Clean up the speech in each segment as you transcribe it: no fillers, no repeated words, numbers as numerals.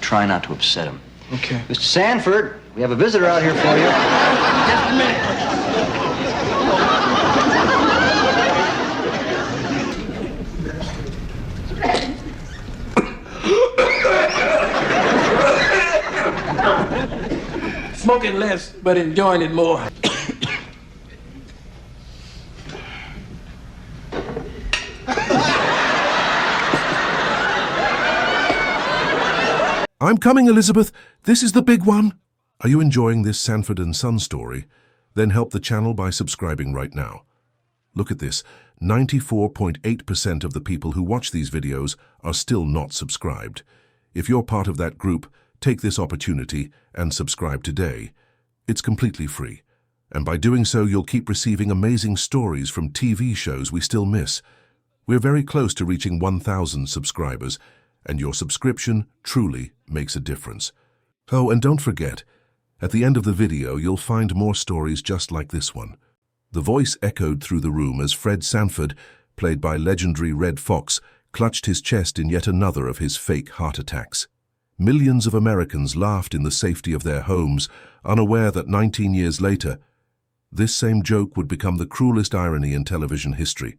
try not to upset him. Okay. Mr. Sanford, we have a visitor out here for you. Just a minute. Smoking less, but enjoying it more. I'm coming, Elizabeth. This is the big one. Are you enjoying this Sanford and Son story? Then help the channel by subscribing right now. Look at this. 94.8% of the people who watch these videos are still not subscribed. If you're part of that group, take this opportunity and subscribe today. It's completely free. And by doing so, you'll keep receiving amazing stories from TV shows we still miss. We're very close to reaching 1,000 subscribers, and your subscription truly makes a difference. Oh, and don't forget, at the end of the video, you'll find more stories just like this one. The voice echoed through the room as Fred Sanford, played by legendary Red Fox, clutched his chest in yet another of his fake heart attacks. Millions of Americans laughed in the safety of their homes, unaware that 19 years later, this same joke would become the cruelest irony in television history.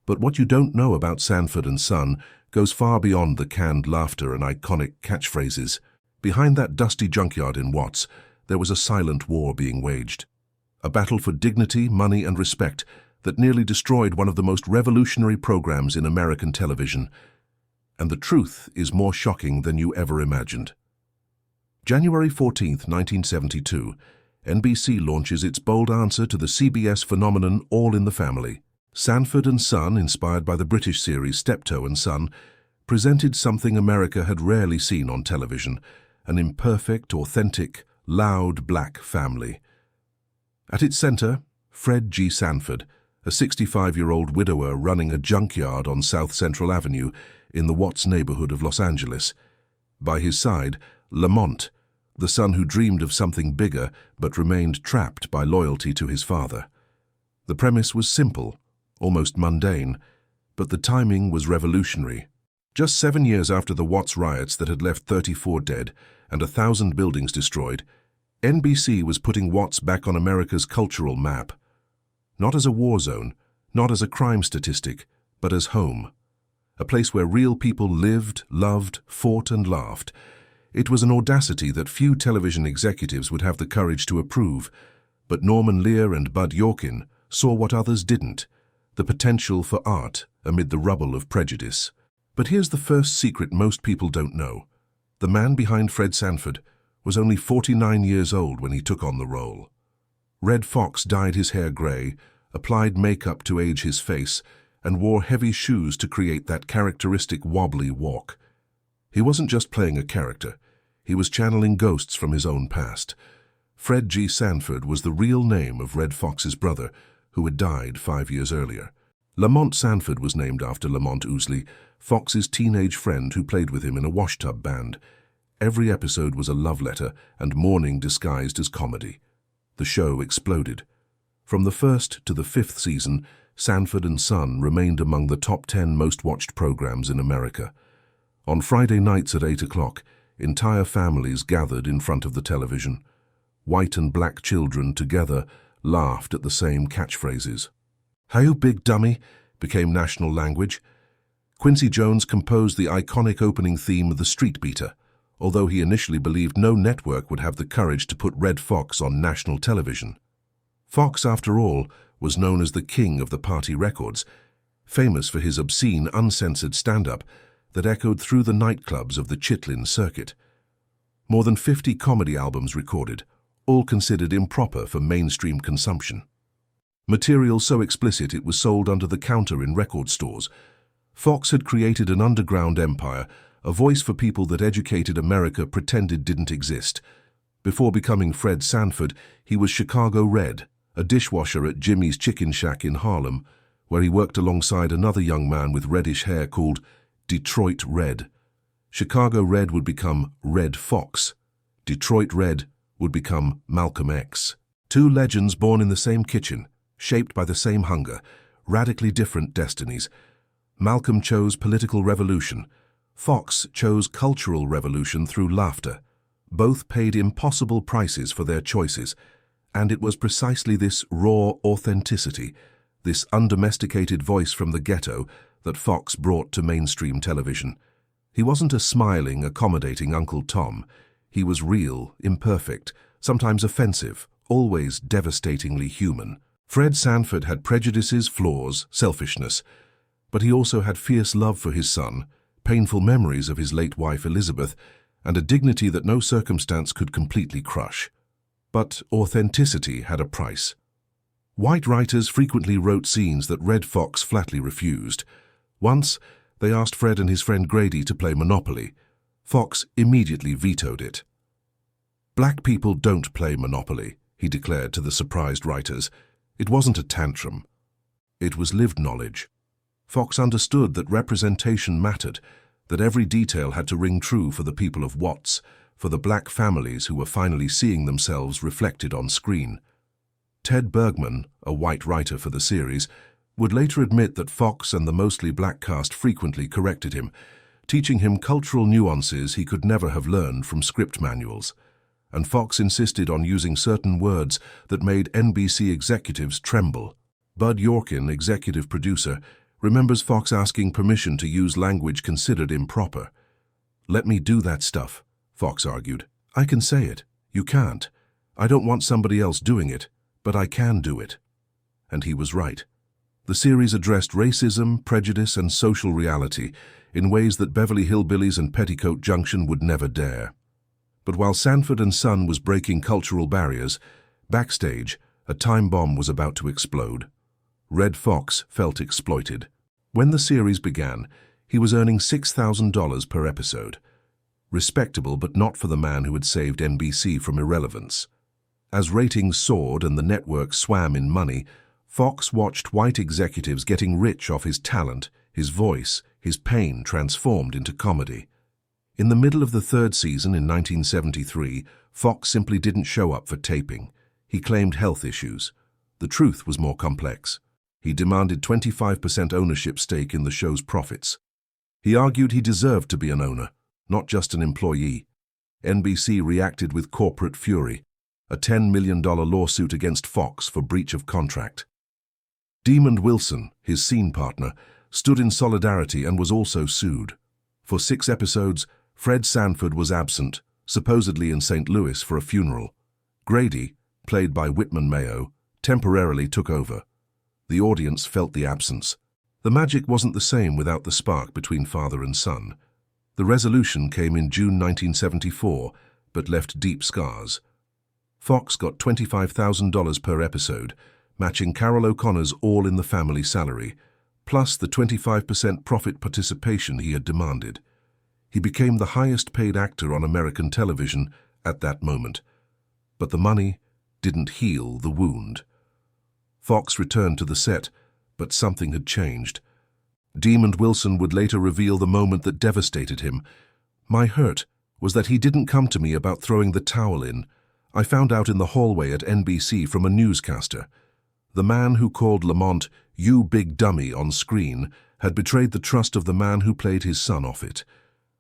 But what you don't know about Sanford and Son goes far beyond the canned laughter and iconic catchphrases. Behind that dusty junkyard in Watts, there was a silent war being waged. A battle for dignity, money, and respect that nearly destroyed one of the most revolutionary programs in American television. And the truth is more shocking than you ever imagined. January 14th, 1972, NBC launches its bold answer to the CBS phenomenon All in the Family. Sanford and Son, inspired by the British series Steptoe and Son, presented something America had rarely seen on television, an imperfect, authentic, loud black family. At its center, Fred G. Sanford, a 65-year-old widower running a junkyard on South Central Avenue in the Watts neighborhood of Los Angeles. By his side, Lamont, the son who dreamed of something bigger but remained trapped by loyalty to his father. The premise was simple, almost mundane, but the timing was revolutionary. Just 7 years after the Watts riots that had left 34 dead and 1,000 buildings destroyed, NBC was putting Watts back on America's cultural map. Not as a war zone, not as a crime statistic, but as home. A place where real people lived, loved, fought, and laughed. It was an audacity that few television executives would have the courage to approve, but Norman Lear and Bud Yorkin saw what others didn't: the potential for art amid the rubble of prejudice. But here's the first secret most people don't know. The man behind Fred Sanford was only 49 years old when he took on the role. Red Fox dyed his hair gray, applied makeup to age his face, and wore heavy shoes to create that characteristic wobbly walk. He wasn't just playing a character, he was channeling ghosts from his own past. Fred G. Sanford was the real name of Red Fox's brother, who had died 5 years earlier. Lamont Sanford was named after Lamont Ousley, Fox's teenage friend who played with him in a washtub band. Every episode was a love letter and mourning disguised as comedy. The show exploded. From the first to the 5th season, Sanford and Son remained among the top 10 most watched programs in America. On Friday nights at 8 o'clock, entire families gathered in front of the television. White and black children together laughed at the same catchphrases. "Hey, you big dummy," became national language. Quincy Jones composed the iconic opening theme of The Street Beater, although he initially believed no network would have the courage to put Red Fox on national television. Fox, after all, was known as the king of the party records, famous for his obscene, uncensored stand-up that echoed through the nightclubs of the Chitlin circuit. More than 50 comedy albums recorded, all considered improper for mainstream consumption. Material so explicit it was sold under the counter in record stores. Fox had created an underground empire, a voice for people that educated America pretended didn't exist. Before becoming Fred Sanford, he was Chicago Red, a dishwasher at Jimmy's Chicken Shack in Harlem, where he worked alongside another young man with reddish hair called Detroit Red. Chicago Red would become Red Fox. Detroit Red would become Malcolm X. Two legends born in the same kitchen, shaped by the same hunger, radically different destinies. Malcolm chose political revolution. Fox chose cultural revolution through laughter. Both paid impossible prices for their choices, and it was precisely this raw authenticity, this undomesticated voice from the ghetto, that Fox brought to mainstream television. He wasn't a smiling, accommodating Uncle Tom. He was real, imperfect, sometimes offensive, always devastatingly human. Fred Sanford had prejudices, flaws, selfishness, but he also had fierce love for his son, painful memories of his late wife Elizabeth, and a dignity that no circumstance could completely crush. But authenticity had a price. White writers frequently wrote scenes that Red Fox flatly refused. Once, they asked Fred and his friend Grady to play Monopoly. Fox immediately vetoed it. "Black people don't play Monopoly," he declared to the surprised writers. It wasn't a tantrum. It was lived knowledge. Fox understood that representation mattered, that every detail had to ring true for the people of Watts, for the black families who were finally seeing themselves reflected on screen. Ted Bergman, a white writer for the series, would later admit that Fox and the mostly black cast frequently corrected him, teaching him cultural nuances he could never have learned from script manuals. And Fox insisted on using certain words that made NBC executives tremble. Bud Yorkin, executive producer, remembers Fox asking permission to use language considered improper. "Let me do that stuff," Fox argued. "I can say it. You can't. I don't want somebody else doing it, but I can do it." And he was right. The series addressed racism, prejudice, and social reality in ways that Beverly Hillbillies and Petticoat Junction would never dare. But while Sanford and Son was breaking cultural barriers, backstage, a time bomb was about to explode. Red Fox felt exploited. When the series began, he was earning $6,000 per episode. Respectable, but not for the man who had saved NBC from irrelevance. As ratings soared and the network swam in money, Fox watched white executives getting rich off his talent, his voice, his pain transformed into comedy. In the middle of the third season in 1973, Fox simply didn't show up for taping. He claimed health issues. The truth was more complex. He demanded 25% ownership stake in the show's profits. He argued he deserved to be an owner, not just an employee. NBC reacted with corporate fury, a $10 million lawsuit against Fox for breach of contract. Demond Wilson, his scene partner, stood in solidarity and was also sued. For 6 episodes, Fred Sanford was absent, supposedly in St. Louis for a funeral. Grady, played by Whitman Mayo, temporarily took over. The audience felt the absence. The magic wasn't the same without the spark between father and son. The resolution came in June 1974, but left deep scars. Fox got $25,000 per episode, matching Carol O'Connor's All in the Family salary, plus the 25% profit participation he had demanded. He became the highest-paid actor on American television at that moment. But the money didn't heal the wound. Fox returned to the set, but something had changed. Demond Wilson would later reveal the moment that devastated him. "My hurt was that he didn't come to me about throwing the towel in. I found out in the hallway at NBC from a newscaster. The man who called Lamont, 'You big dummy' on screen had betrayed the trust of the man who played his son off it.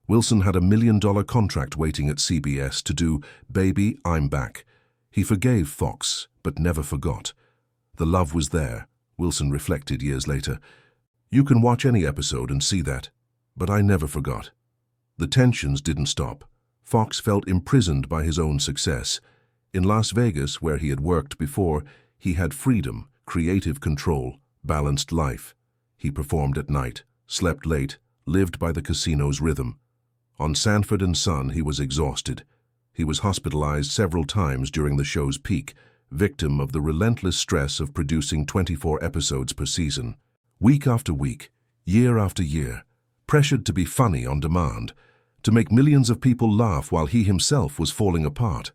Wilson had a $1 million contract waiting at CBS to do Baby, I'm Back. He forgave Fox, but never forgot. The love was there," Wilson reflected years later. "You can watch any episode and see that, but I never forgot." The tensions didn't stop. Fox felt imprisoned by his own success. In Las Vegas, where he had worked before, he had freedom, creative control, balanced life. He performed at night, slept late, lived by the casino's rhythm. On Sanford and Son, he was exhausted. He was hospitalized several times during the show's peak, victim of the relentless stress of producing 24 episodes per season. Week after week, year after year, pressured to be funny on demand, to make millions of people laugh while he himself was falling apart.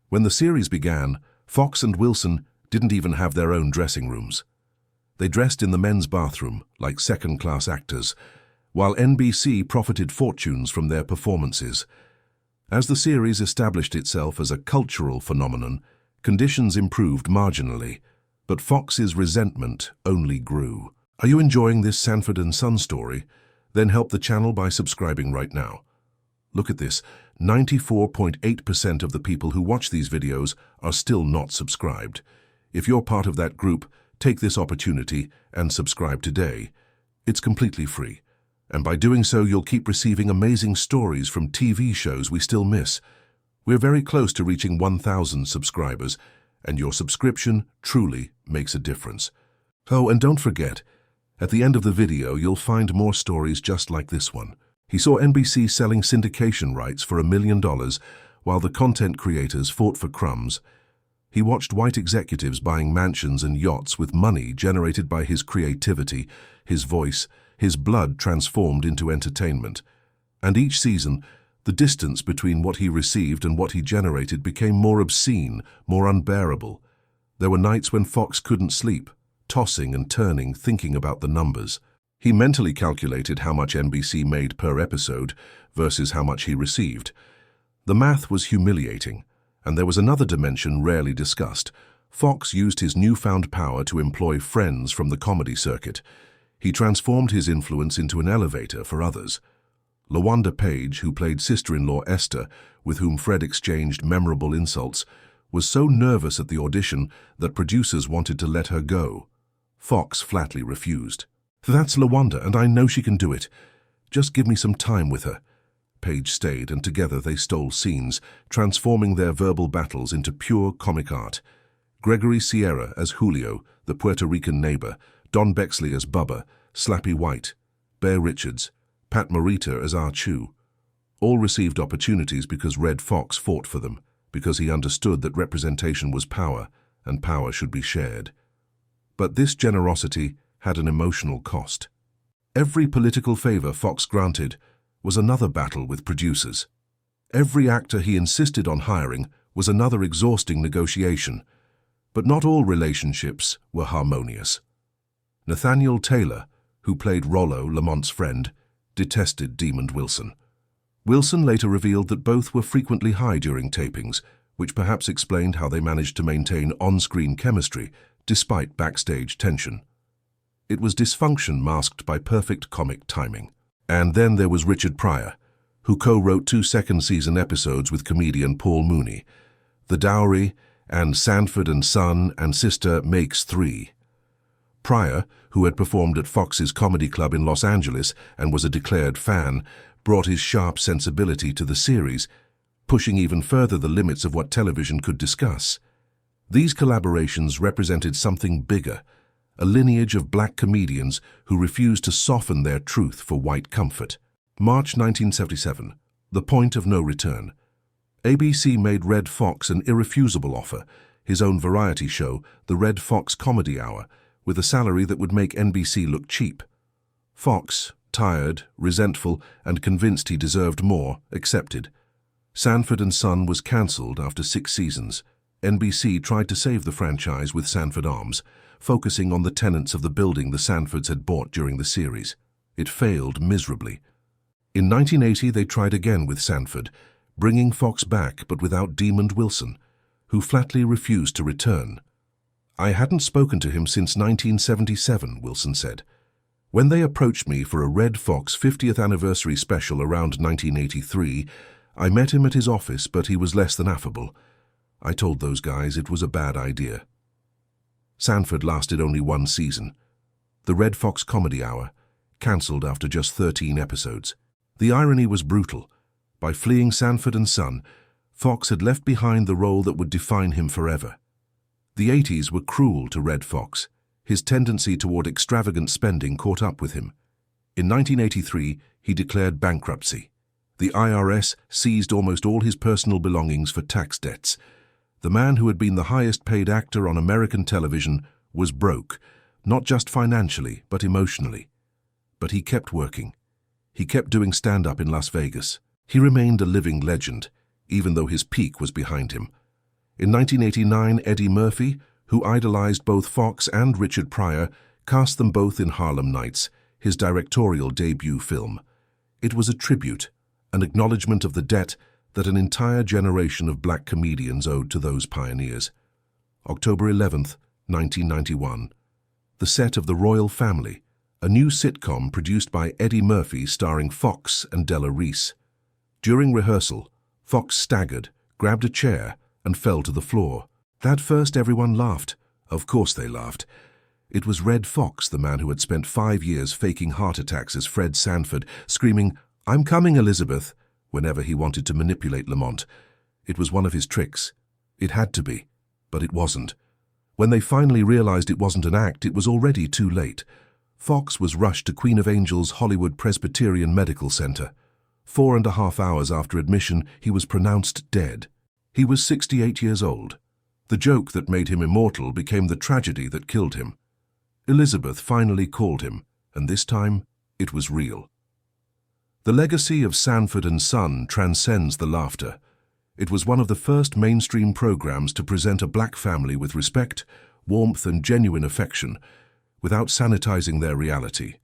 When the series began, Fox and Wilson didn't even have their own dressing rooms. They dressed in the men's bathroom, like second-class actors, while NBC profited fortunes from their performances. As the series established itself as a cultural phenomenon, conditions improved marginally, but Fox's resentment only grew. Are you enjoying this Sanford and Son story? Then help the channel by subscribing right now. Look at this, 94.8% of the people who watch these videos are still not subscribed. If you're part of that group, take this opportunity and subscribe today. It's completely free. And by doing so, you'll keep receiving amazing stories from TV shows we still miss. We're very close to reaching 1,000 subscribers, and your subscription truly makes a difference. Oh, and don't forget, at the end of the video, you'll find more stories just like this one. He saw NBC selling syndication rights for $1 million while the content creators fought for crumbs. He watched white executives buying mansions and yachts with money generated by his creativity, his voice, his blood transformed into entertainment. And each season, the distance between what he received and what he generated became more obscene, more unbearable. There were nights when Fox couldn't sleep, tossing and turning, thinking about the numbers. He mentally calculated how much NBC made per episode versus how much he received. The math was humiliating, and there was another dimension rarely discussed. Fox used his newfound power to employ friends from the comedy circuit. He transformed his influence into an elevator for others. LaWanda Page, who played sister-in-law Esther, with whom Fred exchanged memorable insults, was so nervous at the audition that producers wanted to let her go. Fox flatly refused. "That's LaWanda, and I know she can do it. Just give me some time with her." Page stayed, and together they stole scenes, transforming their verbal battles into pure comic art. Gregory Sierra as Julio, the Puerto Rican neighbor, Don Bexley as Bubba, Slappy White, Bear Richards, Pat Morita as Archu. All received opportunities because Red Fox fought for them, because he understood that representation was power, and power should be shared. But this generosity had an emotional cost. Every political favor Fox granted was another battle with producers. Every actor he insisted on hiring was another exhausting negotiation. But not all relationships were harmonious. Nathaniel Taylor, who played Rollo, Lamont's friend, detested Demond Wilson. Wilson later revealed that both were frequently high during tapings, which perhaps explained how they managed to maintain on-screen chemistry despite backstage tension. It was dysfunction masked by perfect comic timing. And then there was Richard Pryor, who co-wrote 2 second-season episodes with comedian Paul Mooney. The Dowry and Sanford and Son and Sister makes 3. Pryor, who had performed at Fox's Comedy Club in Los Angeles and was a declared fan, brought his sharp sensibility to the series, pushing even further the limits of what television could discuss. These collaborations represented something bigger, a lineage of black comedians who refused to soften their truth for white comfort. March 1977, the point of no return. ABC made Red Fox an irrefusable offer, his own variety show, the Red Fox Comedy Hour, with a salary that would make NBC look cheap. Fox, tired, resentful, and convinced he deserved more, accepted. Sanford and Son was cancelled after 6 seasons. NBC tried to save the franchise with Sanford Arms, focusing on the tenants of the building the Sanfords had bought during the series. It failed miserably. In 1980, they tried again with Sanford, bringing Fox back but without Demond Wilson, who flatly refused to return. "I hadn't spoken to him since 1977, Wilson said. "When they approached me for a Red Fox 50th anniversary special around 1983, I met him at his office, but he was less than affable. I told those guys it was a bad idea." Sanford lasted only 1 season. The Red Fox Comedy Hour, cancelled after just 13 episodes. The irony was brutal. By fleeing Sanford and Son, Fox had left behind the role that would define him forever. The 80s were cruel to Red Fox. His tendency toward extravagant spending caught up with him. In 1983, he declared bankruptcy. The IRS seized almost all his personal belongings for tax debts. The man who had been the highest-paid actor on American television was broke, not just financially, but emotionally. But he kept working. He kept doing stand-up in Las Vegas. He remained a living legend, even though his peak was behind him. In 1989, Eddie Murphy, who idolized both Fox and Richard Pryor, cast them both in Harlem Nights, his directorial debut film. It was a tribute, an acknowledgement of the debt that an entire generation of black comedians owed to those pioneers. October 11th, 1991. The set of The Royal Family, a new sitcom produced by Eddie Murphy starring Fox and Della Reese. During rehearsal, Fox staggered, grabbed a chair, and fell to the floor. At first, everyone laughed. Of course they laughed. It was Red Fox, the man who had spent 5 years faking heart attacks as Fred Sanford, screaming, "I'm coming, Elizabeth," whenever he wanted to manipulate Lamont. It was one of his tricks. It had to be, but it wasn't. When they finally realized it wasn't an act, it was already too late. Fox was rushed to Queen of Angels Hollywood Presbyterian Medical Center. 4.5 hours after admission, he was pronounced dead. He was 68 years old. The joke that made him immortal became the tragedy that killed him. Elizabeth finally called him, and this time it was real. The legacy of Sanford and Son transcends the laughter. It was one of the first mainstream programs to present a black family with respect, warmth, and genuine affection, without sanitizing their reality.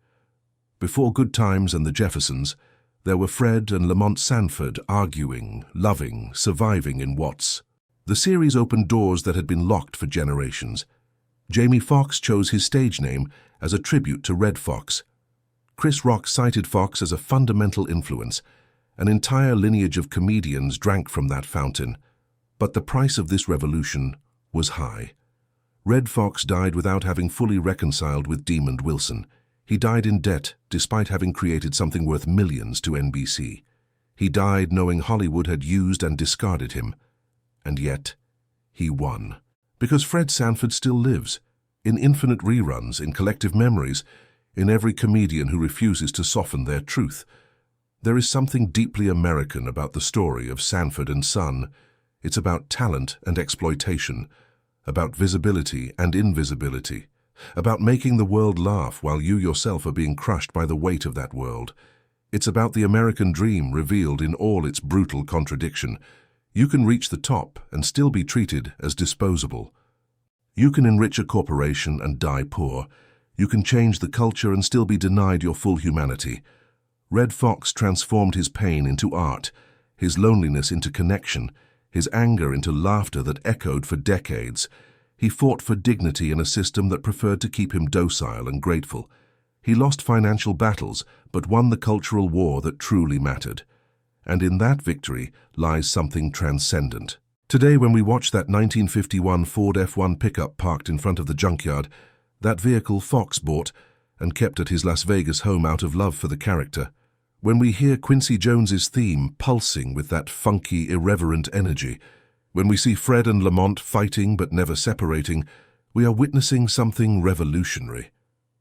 Before Good Times and the Jeffersons, there were Fred and Lamont Sanford arguing, loving, surviving in Watts. The series opened doors that had been locked for generations. Jamie Foxx chose his stage name as a tribute to Red Fox. Chris Rock cited Fox as a fundamental influence. An entire lineage of comedians drank from that fountain. But the price of this revolution was high. Red Fox died without having fully reconciled with Demond Wilson. He died in debt despite having created something worth millions to NBC. He died knowing Hollywood had used and discarded him. And yet, he won. Because Fred Sanford still lives, in infinite reruns, in collective memories, in every comedian who refuses to soften their truth. There is something deeply American about the story of Sanford and Son. It's about talent and exploitation, about visibility and invisibility, about making the world laugh while you yourself are being crushed by the weight of that world. It's about the American dream revealed in all its brutal contradiction. You can reach the top and still be treated as disposable. You can enrich a corporation and die poor. You can change the culture and still be denied your full humanity. Red Fox transformed his pain into art, his loneliness into connection, his anger into laughter that echoed for decades. He fought for dignity in a system that preferred to keep him docile and grateful. He lost financial battles, but won the cultural war that truly mattered. And in that victory lies something transcendent. Today, when we watch that 1951 Ford F1 pickup parked in front of the junkyard, that vehicle Fox bought and kept at his Las Vegas home out of love for the character. When we hear Quincy Jones's theme pulsing with that funky, irreverent energy, when we see Fred and Lamont fighting but never separating, we are witnessing something revolutionary.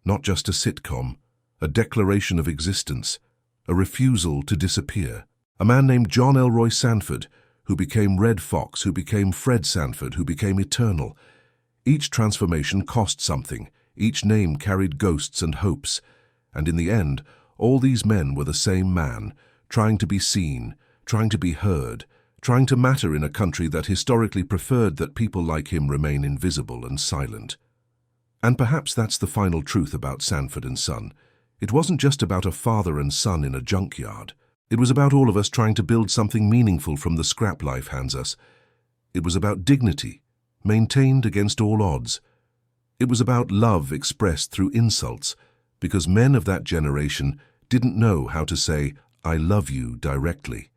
Not just a sitcom, a declaration of existence, a refusal to disappear. A man named John Elroy Sanford, who became Red Fox, who became Fred Sanford, who became eternal. Each transformation cost something. Each name carried ghosts and hopes. And in the end, all these men were the same man, trying to be seen, trying to be heard, trying to matter in a country that historically preferred that people like him remain invisible and silent. And perhaps that's the final truth about Sanford and Son. It wasn't just about a father and son in a junkyard. It was about all of us trying to build something meaningful from the scrap life hands us. It was about dignity, maintained against all odds. It was about love expressed through insults, because men of that generation didn't know how to say, "I love you," directly.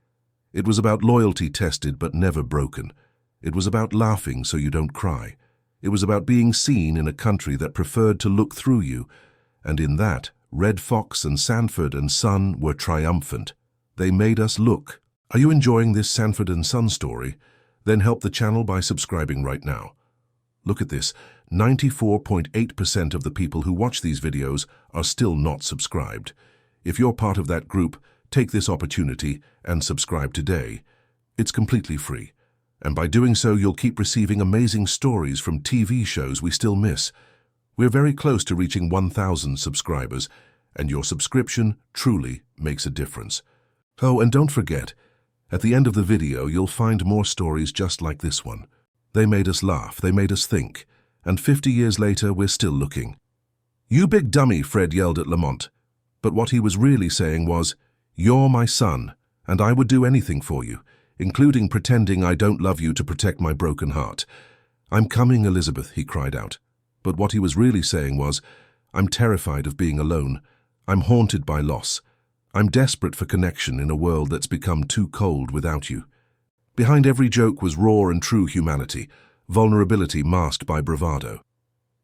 It was about loyalty tested but never broken. It was about laughing so you don't cry. It was about being seen in a country that preferred to look through you. And in that, Red Fox and Sanford and Son were triumphant. They made us look. Are you enjoying this Sanford and Son story? Then help the channel by subscribing right now. Look at this. 94.8% of the people who watch these videos are still not subscribed. If you're part of that group, take this opportunity and subscribe today. It's completely free. And by doing so, you'll keep receiving amazing stories from TV shows we still miss. We're very close to reaching 1,000 subscribers, and your subscription truly makes a difference. Oh, and don't forget, at the end of the video, you'll find more stories just like this one. They made us laugh, they made us think, and 50 years later, we're still looking. "You big dummy," Fred yelled at Lamont. But what he was really saying was, "You're my son, and I would do anything for you, including pretending I don't love you to protect my broken heart." "I'm coming, Elizabeth," he cried out. But what he was really saying was, I'm terrified of being alone. I'm haunted by loss. I'm desperate for connection in a world that's become too cold without you. Behind every joke was raw and true humanity, vulnerability masked by bravado.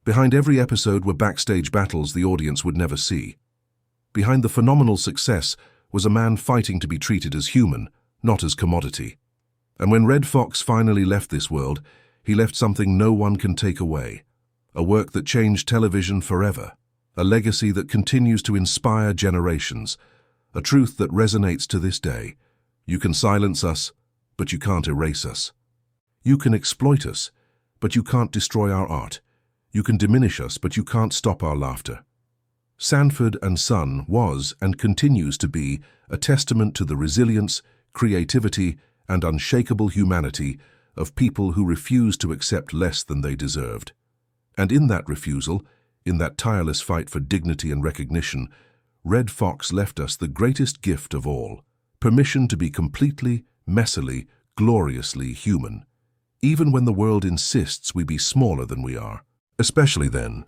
Behind every episode were backstage battles the audience would never see. Behind the phenomenal success was a man fighting to be treated as human, not as commodity. And when Red Fox finally left this world, he left something no one can take away. A work that changed television forever. A legacy that continues to inspire generations. A truth that resonates to this day. You can silence us, but you can't erase us. You can exploit us, but you can't destroy our art. You can diminish us, but you can't stop our laughter. Sanford and Son was and continues to be a testament to the resilience, creativity, and unshakable humanity of people who refused to accept less than they deserved. And in that refusal, in that tireless fight for dignity and recognition, Red Fox left us the greatest gift of all, permission to be completely, messily, gloriously human, even when the world insists we be smaller than we are, especially then.